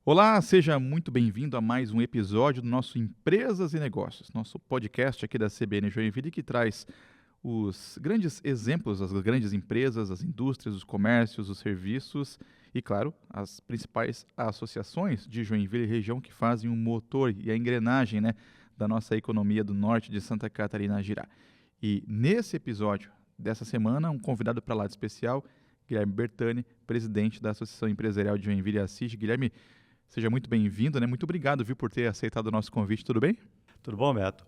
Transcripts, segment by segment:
Olá, seja muito bem-vindo a mais um episódio do nosso Empresas e Negócios, nosso podcast aqui da CBN Joinville que traz os grandes exemplos das grandes empresas, as indústrias, os comércios, os serviços e, claro, as principais associações de Joinville e região que fazem o motor e a engrenagem, da nossa economia do norte de Santa Catarina girar. E nesse episódio dessa semana, um convidado para lá de especial, Guilherme Bertani, presidente da Associação Empresarial de Joinville e Assis. Guilherme, seja muito bem-vindo, Muito obrigado, viu, por ter aceitado o nosso convite, tudo bem? Tudo bom, Beto?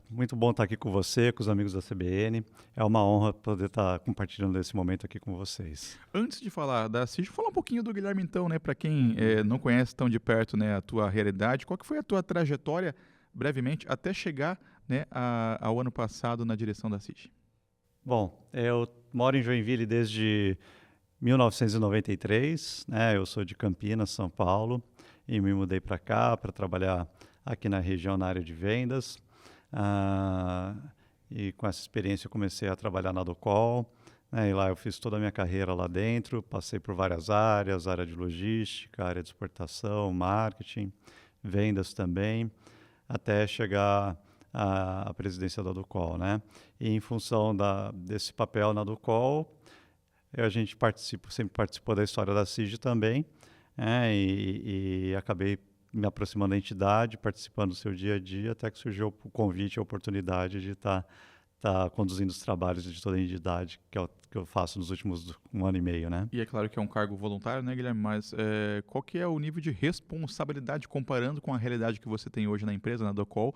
Muito bom estar aqui com você, com os amigos da CBN. É uma honra poder estar compartilhando esse momento aqui com vocês. Antes de falar da CIG, falar um pouquinho do Guilherme então, para quem não conhece tão de perto, a tua realidade, qual que foi a tua trajetória, brevemente, até chegar, ao ano passado na direção da CIG? Bom, eu moro em Joinville desde 1993, eu sou de Campinas, São Paulo, e me mudei para cá para trabalhar aqui na região na área de vendas. E com essa experiência eu comecei a trabalhar na Docol, e lá eu fiz toda a minha carreira lá dentro, passei por várias áreas, área de logística, área de exportação, marketing, vendas também, até chegar à presidência da Docol, E em função desse papel na Docol, a gente sempre participou da história da CIG também, e acabei me aproximando da entidade, participando do seu dia a dia, até que surgiu o convite, a oportunidade de estar conduzindo os trabalhos de toda a entidade que eu faço nos últimos 1 ano e meio, E é claro que é um cargo voluntário, Guilherme? Mas qual que é o nível de responsabilidade comparando com a realidade que você tem hoje na empresa, na Docol,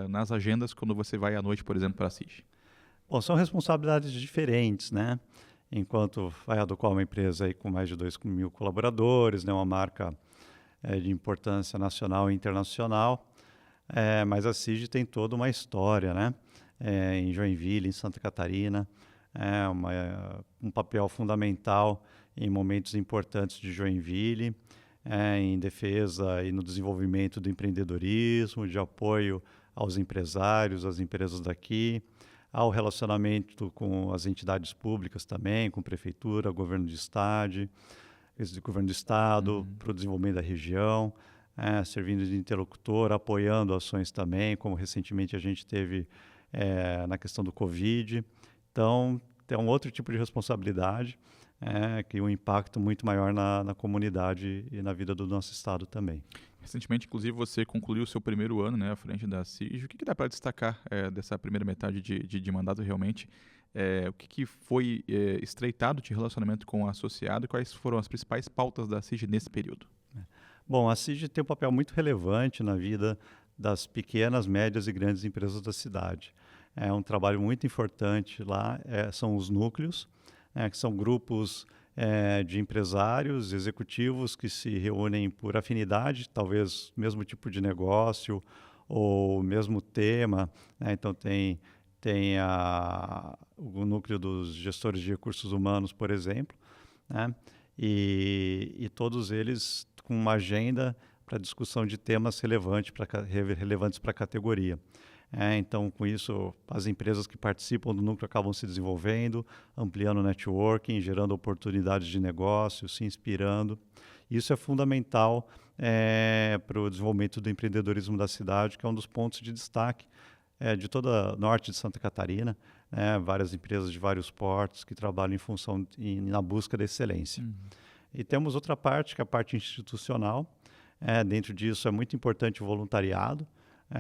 nas agendas quando você vai à noite, por exemplo, para a CIG? Bom, são responsabilidades diferentes, Enquanto a Docol é uma empresa aí com mais de 2.000 colaboradores, uma marca de importância nacional e internacional, mas a CIG tem toda uma história, em Joinville, em Santa Catarina, um papel fundamental em momentos importantes de Joinville, em defesa e no desenvolvimento do empreendedorismo, de apoio aos empresários, às empresas daqui, ao relacionamento com as entidades públicas também, com prefeitura, governo do estado, para o desenvolvimento da região, servindo de interlocutor, apoiando ações também, como recentemente a gente teve na questão do Covid. Então, tem um outro tipo de responsabilidade, que um impacto muito maior na comunidade e na vida do nosso estado também. Recentemente, inclusive, você concluiu o seu primeiro ano, à frente da CIG. O que dá para destacar dessa primeira metade de mandato realmente? O que foi estreitado de relacionamento com o associado e quais foram as principais pautas da CIG nesse período? Bom, a CIG tem um papel muito relevante na vida das pequenas, médias e grandes empresas da cidade. É um trabalho muito importante lá, são os núcleos, que são grupos de empresários, executivos que se reúnem por afinidade, talvez mesmo tipo de negócio ou mesmo tema. Então tem o núcleo dos gestores de recursos humanos, por exemplo, e todos eles com uma agenda para discussão de temas relevantes para a categoria. Então, com isso, as empresas que participam do núcleo acabam se desenvolvendo, ampliando o networking, gerando oportunidades de negócio, se inspirando. Isso é fundamental para o desenvolvimento do empreendedorismo da cidade, que é um dos pontos de destaque de toda a norte de Santa Catarina, várias empresas de vários portos que trabalham em função na busca da excelência. E temos outra parte, que é a parte institucional. Dentro disso é muito importante o voluntariado.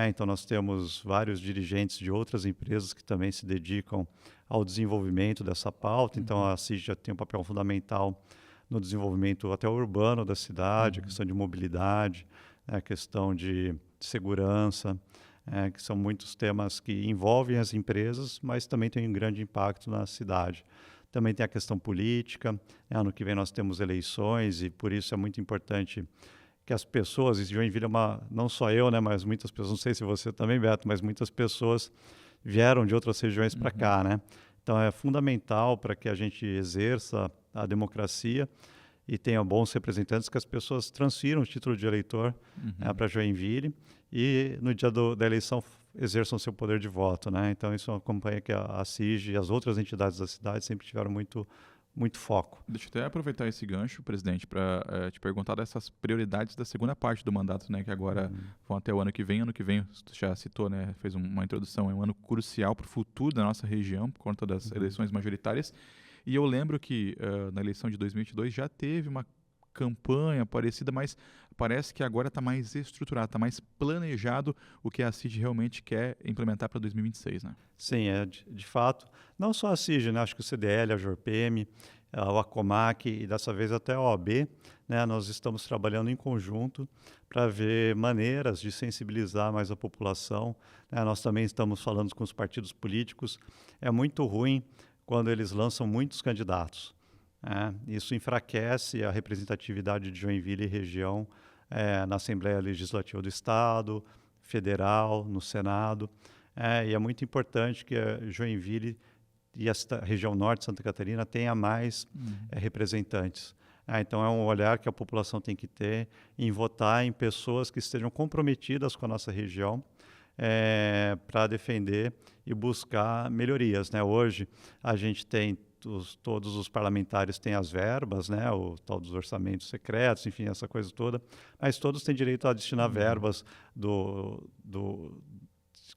Então nós temos vários dirigentes de outras empresas que também se dedicam ao desenvolvimento dessa pauta. Então a CIG já tem um papel fundamental no desenvolvimento até urbano da cidade, a questão de mobilidade, a questão de segurança, que são muitos temas que envolvem as empresas, mas também tem um grande impacto na cidade. Também tem a questão política. Ano que vem nós temos eleições e por isso é muito importante que as pessoas, e Joinville é não só eu, mas muitas pessoas, não sei se você também, Beto, mas muitas pessoas vieram de outras regiões para cá, Então é fundamental para que a gente exerça a democracia e tenha bons representantes que as pessoas transfiram o título de eleitor para Joinville e no dia da eleição exerçam seu poder de voto, Então isso acompanha que a CIG e as outras entidades da cidade sempre tiveram muito foco. Deixa eu até aproveitar esse gancho, presidente, para te perguntar dessas prioridades da segunda parte do mandato, né, que agora vão até o ano que vem. Ano que vem, tu já citou, né, fez uma introdução, é um ano crucial para o futuro da nossa região, por conta das eleições majoritárias. E eu lembro que na eleição de 2022 já teve uma campanha parecida, mas parece que agora está mais estruturado, está mais planejado o que a CIG realmente quer implementar para 2026, né? Sim, de fato. Não só a CIG, né? Acho que o CDL, a JORPM, o ACOMAC e dessa vez até a OAB, né? Nós estamos trabalhando em conjunto para ver maneiras de sensibilizar mais a população, né? Nós também estamos falando com os partidos políticos. É muito ruim quando eles lançam muitos candidatos. Isso enfraquece a representatividade de Joinville e região na Assembleia Legislativa do Estado, federal, no Senado. E é muito importante que a Joinville e a região norte de Santa Catarina tenha mais representantes. Então, é um olhar que a população tem que ter em votar em pessoas que estejam comprometidas com a nossa região para defender e buscar melhorias, né? Hoje, a gente tem todos os parlamentares têm as verbas, né, o tal dos orçamentos secretos, enfim, essa coisa toda, mas todos têm direito a destinar verbas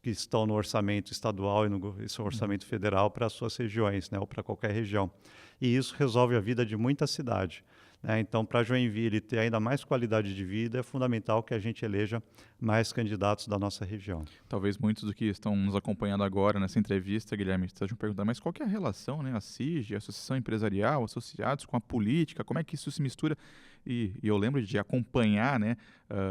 que estão no orçamento estadual e no orçamento federal para as suas regiões, né, ou para qualquer região. E isso resolve a vida de muita cidade. Então, para Joinville ter ainda mais qualidade de vida, é fundamental que a gente eleja mais candidatos da nossa região. Talvez muitos do que estão nos acompanhando agora nessa entrevista, Guilherme, estejam perguntando, mas qual que é a relação, né, a CIG, a Associação Empresarial, associados com a política, como é que isso se mistura? E eu lembro de acompanhar, né,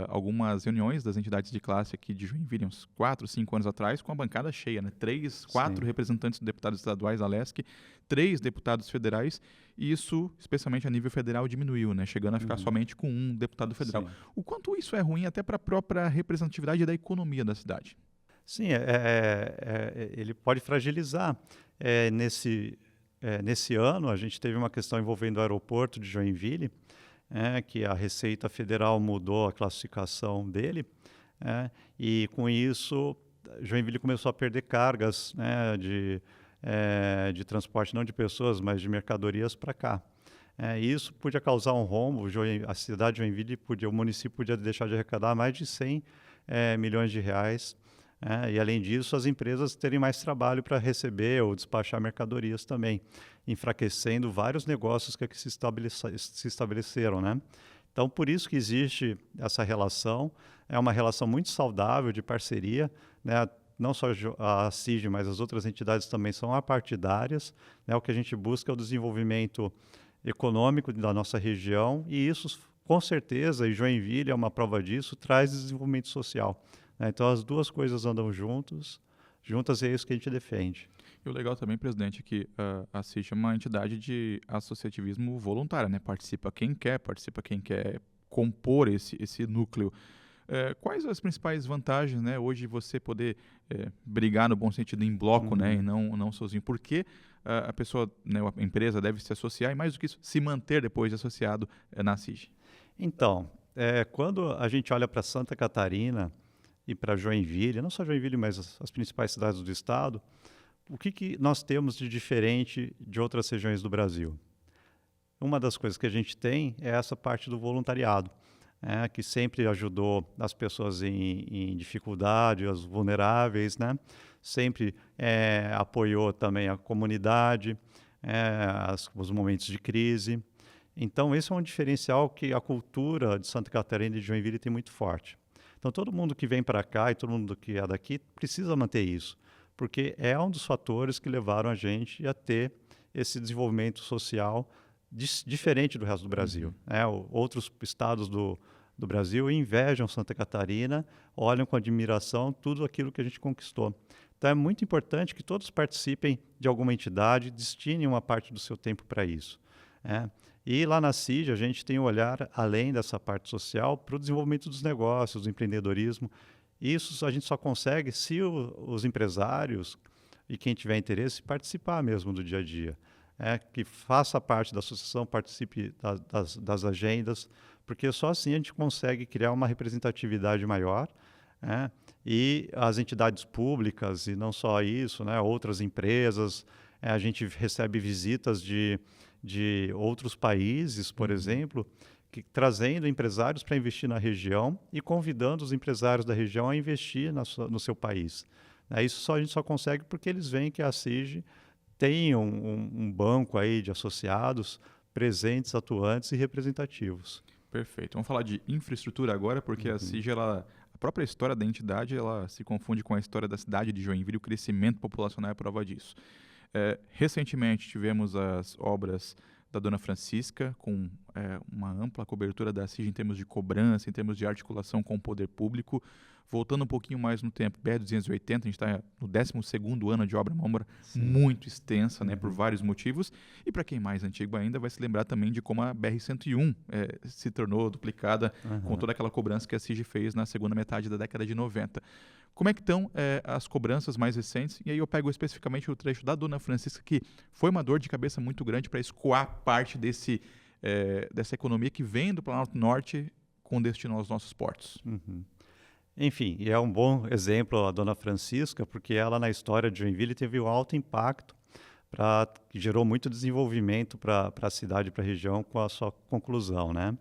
algumas reuniões das entidades de classe aqui de Joinville, uns 4, 5 anos atrás, com a bancada cheia, né? 3, 4 representantes deputados estaduais da LESC, 3 deputados federais, e isso, especialmente a nível federal, diminuiu, né? Chegando a ficar somente com um deputado federal. Sim. O quanto isso é ruim até para a própria representatividade da economia da cidade? Sim, ele pode fragilizar. Nesse ano, a gente teve uma questão envolvendo o aeroporto de Joinville, que a Receita Federal mudou a classificação dele, e com isso Joinville começou a perder cargas, né, de transporte, não de pessoas, mas de mercadorias para cá. Isso podia causar um rombo, a cidade de Joinville, o município podia deixar de arrecadar mais de 100 milhões de reais, e além disso as empresas terem mais trabalho para receber ou despachar mercadorias também, enfraquecendo vários negócios que aqui se estabeleceram, né? Então, por isso que existe essa relação, é uma relação muito saudável de parceria, né? Não só a CIG, mas as outras entidades também são apartidárias, né? O que a gente busca é o desenvolvimento econômico da nossa região, e isso, com certeza, e Joinville é uma prova disso, traz desenvolvimento social. Então, as duas coisas andam juntas e é isso que a gente defende. E o legal também, presidente, é que a CIG é uma entidade de associativismo voluntário, né? Participa quem quer compor esse núcleo. Quais as principais vantagens, né, hoje você poder brigar no bom sentido em bloco, né, e não sozinho? Por que a pessoa, né, a empresa deve se associar e, mais do que isso, se manter depois de associado na CIG? Então, quando a gente olha para Santa Catarina e para Joinville, não só Joinville, mas as principais cidades do estado, o que nós temos de diferente de outras regiões do Brasil? Uma das coisas que a gente tem é essa parte do voluntariado, que sempre ajudou as pessoas em dificuldade, os vulneráveis, né? Sempre apoiou também a comunidade, os momentos de crise. Então, esse é um diferencial que a cultura de Santa Catarina e de Joinville tem muito forte. Então, todo mundo que vem para cá e todo mundo que é daqui precisa manter isso, porque é um dos fatores que levaram a gente a ter esse desenvolvimento social diferente do resto do Brasil. Outros estados do Brasil invejam Santa Catarina, olham com admiração tudo aquilo que a gente conquistou. Então, é muito importante que todos participem de alguma entidade, destinem uma parte do seu tempo para isso. E lá na CIG, a gente tem um olhar, além dessa parte social, para o desenvolvimento dos negócios, do empreendedorismo. Isso a gente só consegue se os empresários e quem tiver interesse participar mesmo do dia a dia. Que faça parte da associação, participe das agendas, porque só assim a gente consegue criar uma representatividade maior, e as entidades públicas, e não só isso, outras empresas, a gente recebe visitas de de outros países, por exemplo, trazendo empresários para investir na região e convidando os empresários da região a investir no seu país. Isso a gente só consegue porque eles veem que a CIG tem um banco aí de associados presentes, atuantes e representativos. Perfeito. Vamos falar de infraestrutura agora, porque a CIG, a própria história da entidade, ela se confunde com a história da cidade de Joinville, o crescimento populacional é prova disso. Recentemente tivemos as obras da Dona Francisca, com uma ampla cobertura da CIG em termos de cobrança, em termos de articulação com o poder público. Voltando um pouquinho mais no tempo, BR-280, a gente está no 12º ano de obra, uma obra muito extensa, né, por vários motivos. E para quem é mais antigo ainda, vai se lembrar também de como a BR-101 se tornou duplicada com toda aquela cobrança que a CIG fez na segunda metade da década de 90. Como é que estão as cobranças mais recentes? E aí eu pego especificamente o trecho da Dona Francisca, que foi uma dor de cabeça muito grande para escoar parte dessa economia que vem do Planalto Norte com destino aos nossos portos. Enfim, e é um bom exemplo a Dona Francisca, porque ela na história de Joinville teve um alto impacto, que gerou muito desenvolvimento para a cidade e para a região com a sua conclusão, né?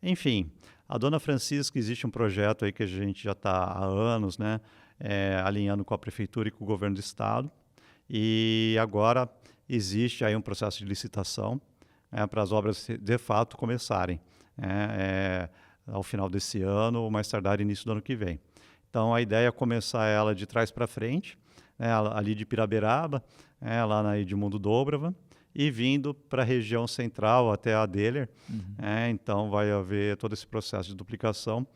Enfim, a Dona Francisca, existe um projeto aí que a gente já está há anos, né, alinhando com a Prefeitura e com o Governo do Estado, e agora existe aí um processo de licitação para as obras de fato começarem ao final desse ano ou mais tardar início do ano que vem. Então a ideia é começar ela de trás para frente, ali de Piraberaba, lá na Edmundo Dobrava, e vindo para a região central até a Deller. Então vai haver todo esse processo de duplicação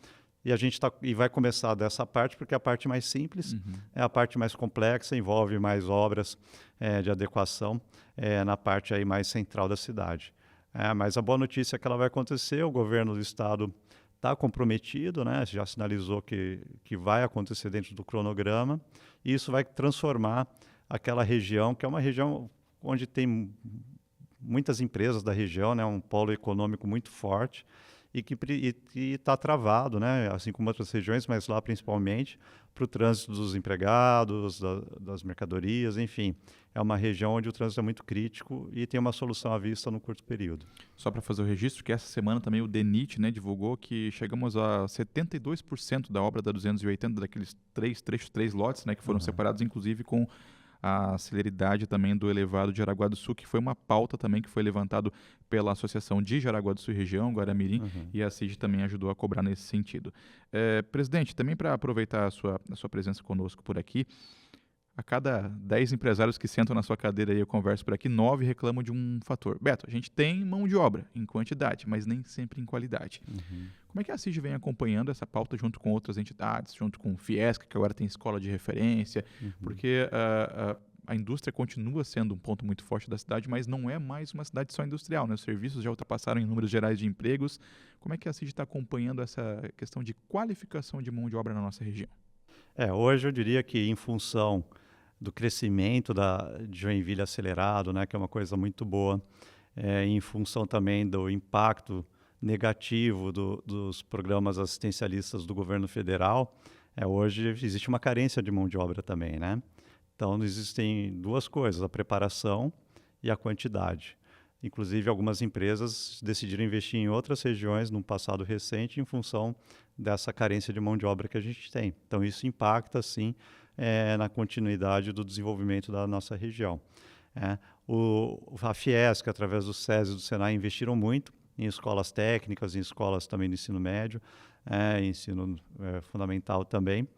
e a gente vai começar dessa parte porque é a parte mais simples, é a parte mais complexa, envolve mais obras de adequação na parte aí mais central da cidade. Mas a boa notícia é que ela vai acontecer, o governo do estado está comprometido, né? Já sinalizou que vai acontecer dentro do cronograma, e isso vai transformar aquela região, que é uma região onde tem muitas empresas da região, né? Um polo econômico muito forte, e que está travado, né? Assim como outras regiões, mas lá principalmente para o trânsito dos empregados, das mercadorias, enfim. É uma região onde o trânsito é muito crítico e tem uma solução à vista no curto período. Só para fazer o registro, que essa semana também o DENIT, né, divulgou que chegamos a 72% da obra da 280, daqueles 3 lotes, né, que foram separados, inclusive com a celeridade também do elevado de Jaraguá do Sul, que foi uma pauta também que foi levantado pela Associação de Jaraguá do Sul e Região, Guaramirim, e a CIG também ajudou a cobrar nesse sentido. Presidente, também para aproveitar a sua presença conosco por aqui, a cada 10 empresários que sentam na sua cadeira e eu converso por aqui, 9 reclamam de um fator. Beto, a gente tem mão de obra em quantidade, mas nem sempre em qualidade. Como é que a CIG vem acompanhando essa pauta junto com outras entidades, junto com o Fiesc, que agora tem escola de referência, porque a indústria continua sendo um ponto muito forte da cidade, mas não é mais uma cidade só industrial, né? Os serviços já ultrapassaram em números gerais de empregos. Como é que a CIG está acompanhando essa questão de qualificação de mão de obra na nossa região? Hoje eu diria que em função do crescimento de Joinville acelerado, né, que é uma coisa muito boa, em função também do impacto negativo dos programas assistencialistas do governo federal, hoje existe uma carência de mão de obra também, né? Então existem duas coisas, a preparação e a quantidade. Inclusive algumas empresas decidiram investir em outras regiões num passado recente em função dessa carência de mão de obra que a gente tem. Então isso impacta sim na continuidade do desenvolvimento da nossa região. A Fiesc, através do SESI e do Senai, investiram muito em escolas técnicas, em escolas também de ensino médio, ensino fundamental também,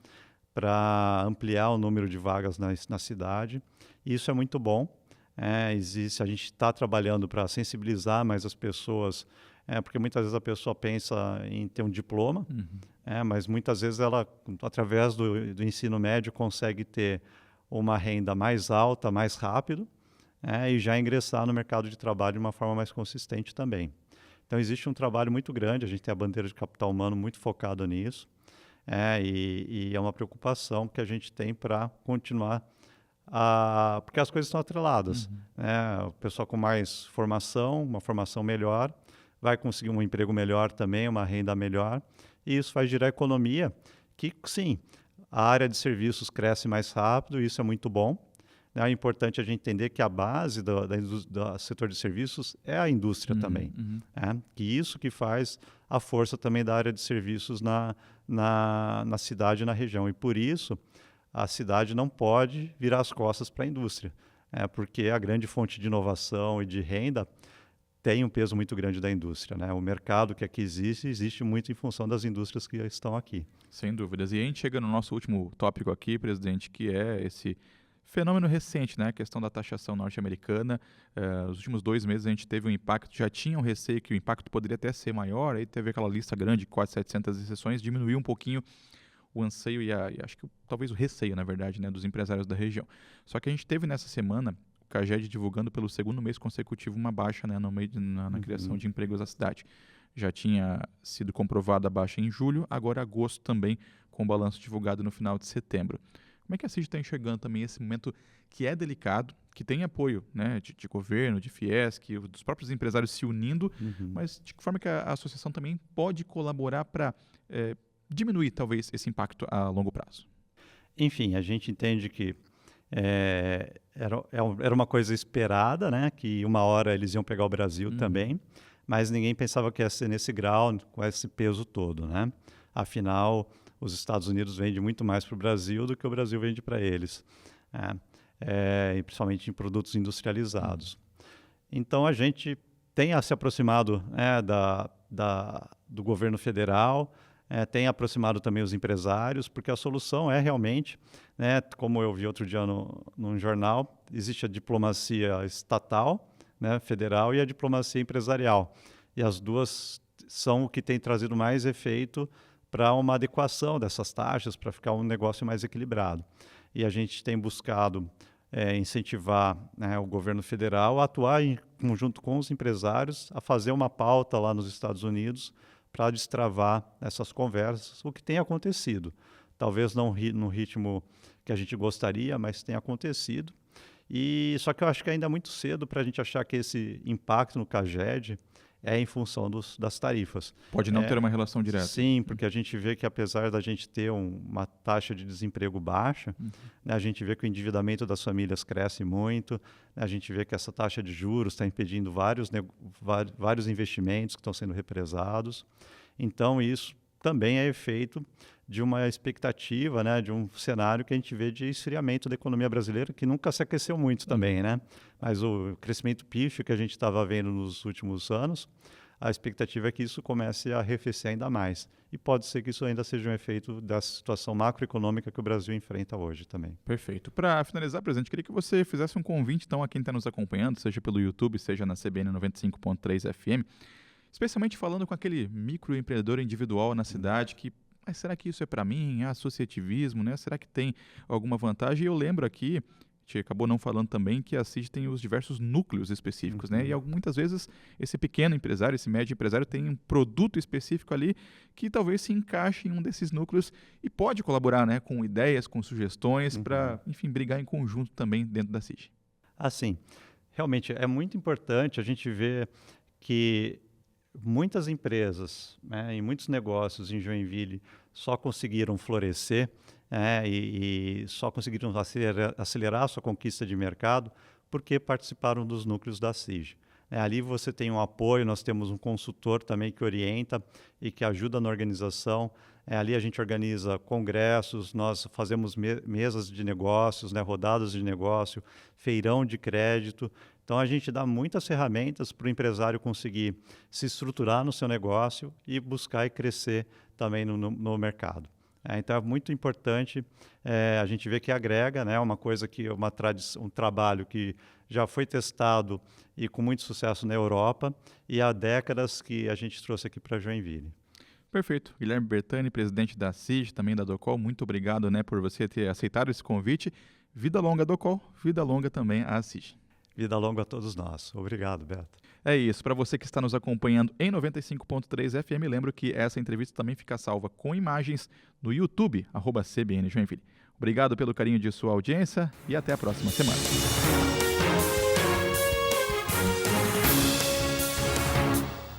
para ampliar o número de vagas na cidade. E isso é muito bom. A gente está trabalhando para sensibilizar mais as pessoas, porque muitas vezes a pessoa pensa em ter um diploma, mas muitas vezes ela, através do ensino médio, consegue ter uma renda mais alta, mais rápido, e já ingressar no mercado de trabalho de uma forma mais consistente também. Então existe um trabalho muito grande, a gente tem a bandeira de capital humano muito focada nisso, e é uma preocupação que a gente tem para continuar, porque as coisas estão atreladas. O pessoal com mais formação, uma formação melhor, vai conseguir um emprego melhor também, uma renda melhor, e isso vai gerar economia, que sim, a área de serviços cresce mais rápido, isso é muito bom, né, é importante a gente entender que a base do setor de serviços é a indústria também. Que isso que faz a força também da área de serviços na cidade e na região. E por isso, a cidade não pode virar as costas para a indústria, porque a grande fonte de inovação e de renda tem um peso muito grande da indústria, né? O mercado que aqui existe muito em função das indústrias que estão aqui. Sem dúvidas. E a gente chega no nosso último tópico aqui, presidente, que é esse fenômeno recente, né? A questão da taxação norte-americana. Nos últimos 2 meses a gente teve um impacto, já tinha um receio que o impacto poderia até ser maior, aí teve aquela lista grande, quase 700 exceções, diminuiu um pouquinho o anseio e acho que talvez o receio, na verdade, né, dos empresários da região. Só que a gente teve nessa semana o CAGED divulgando pelo 2º mês consecutivo uma baixa, né, na criação de empregos da cidade. Já tinha sido comprovada a baixa em julho, agora agosto também, com o balanço divulgado no final de setembro. Como é que a CIG está enxergando também esse momento que é delicado, que tem apoio, né, de governo, de Fiesc, dos próprios empresários se unindo, mas de que forma que a associação também pode colaborar para diminuir, talvez, esse impacto a longo prazo? Enfim, a gente entende que era uma coisa esperada, né, que uma hora eles iam pegar o Brasil também, mas ninguém pensava que ia ser nesse grau, com esse peso todo, né? Afinal, os Estados Unidos vendem muito mais para o Brasil do que o Brasil vende para eles, e principalmente em produtos industrializados. Então, a gente tem se aproximado do governo federal, tem aproximado também os empresários, porque a solução é realmente, né, como eu vi outro dia num jornal, existe a diplomacia estatal, né, federal, e a diplomacia empresarial. E as duas são o que tem trazido mais efeito para uma adequação dessas taxas, para ficar um negócio mais equilibrado. E a gente tem buscado incentivar, né, o governo federal a atuar em conjunto com os empresários, a fazer uma pauta lá nos Estados Unidos para destravar essas conversas, o que tem acontecido. Talvez não no ritmo que a gente gostaria, mas tem acontecido. Só que eu acho que ainda é muito cedo para a gente achar que esse impacto no CAGED é em função das tarifas. Pode não ter uma relação direta. Sim, porque a gente vê que apesar da gente ter uma taxa de desemprego baixa, né, a gente vê que o endividamento das famílias cresce muito, né, a gente vê que essa taxa de juros está impedindo vários investimentos que estão sendo represados. Então, isso também é efeito de uma expectativa, né, de um cenário que a gente vê de esfriamento da economia brasileira, que nunca se aqueceu muito também, né? Mas o crescimento pífio que a gente estava vendo nos últimos anos, a expectativa é que isso comece a arrefecer ainda mais. E pode ser que isso ainda seja um efeito da situação macroeconômica que o Brasil enfrenta hoje também. Perfeito. Para finalizar, presidente, queria que você fizesse um convite então a quem está nos acompanhando, seja pelo YouTube, seja na CBN 95.3 FM, especialmente falando com aquele microempreendedor individual na cidade que, mas será que isso é para mim? É associativismo, né? Será que tem alguma vantagem? E eu lembro aqui, a gente acabou não falando também, que a CIG tem os diversos núcleos específicos, né? E muitas vezes esse pequeno empresário, esse médio empresário tem um produto específico ali que talvez se encaixe em um desses núcleos e pode colaborar, né, com ideias, com sugestões para, enfim, brigar em conjunto também dentro da CIG. Assim, realmente é muito importante a gente ver que muitas empresas, né, e muitos negócios em Joinville só conseguiram florescer e só conseguiram acelerar a sua conquista de mercado porque participaram dos núcleos da CIG. Ali você tem um apoio, nós temos um consultor também que orienta e que ajuda na organização. Ali a gente organiza congressos, nós fazemos mesas de negócios, né, rodadas de negócio, feirão de crédito. Então, a gente dá muitas ferramentas para o empresário conseguir se estruturar no seu negócio e buscar e crescer também no mercado. Então, é muito importante a gente ver que agrega, né, uma coisa que um trabalho que já foi testado e com muito sucesso na Europa e há décadas que a gente trouxe aqui para Joinville. Perfeito. Guilherme Bertani, presidente da CIG, também da Docol, muito obrigado, né, por você ter aceitado esse convite. Vida longa a Docol, vida longa também a CIG. Vida longa a todos nós. Obrigado, Beto. É isso. Para você que está nos acompanhando em 95.3 FM, lembro que essa entrevista também fica salva com imagens no YouTube, @CBN Joinville. Obrigado pelo carinho de sua audiência e até a próxima semana.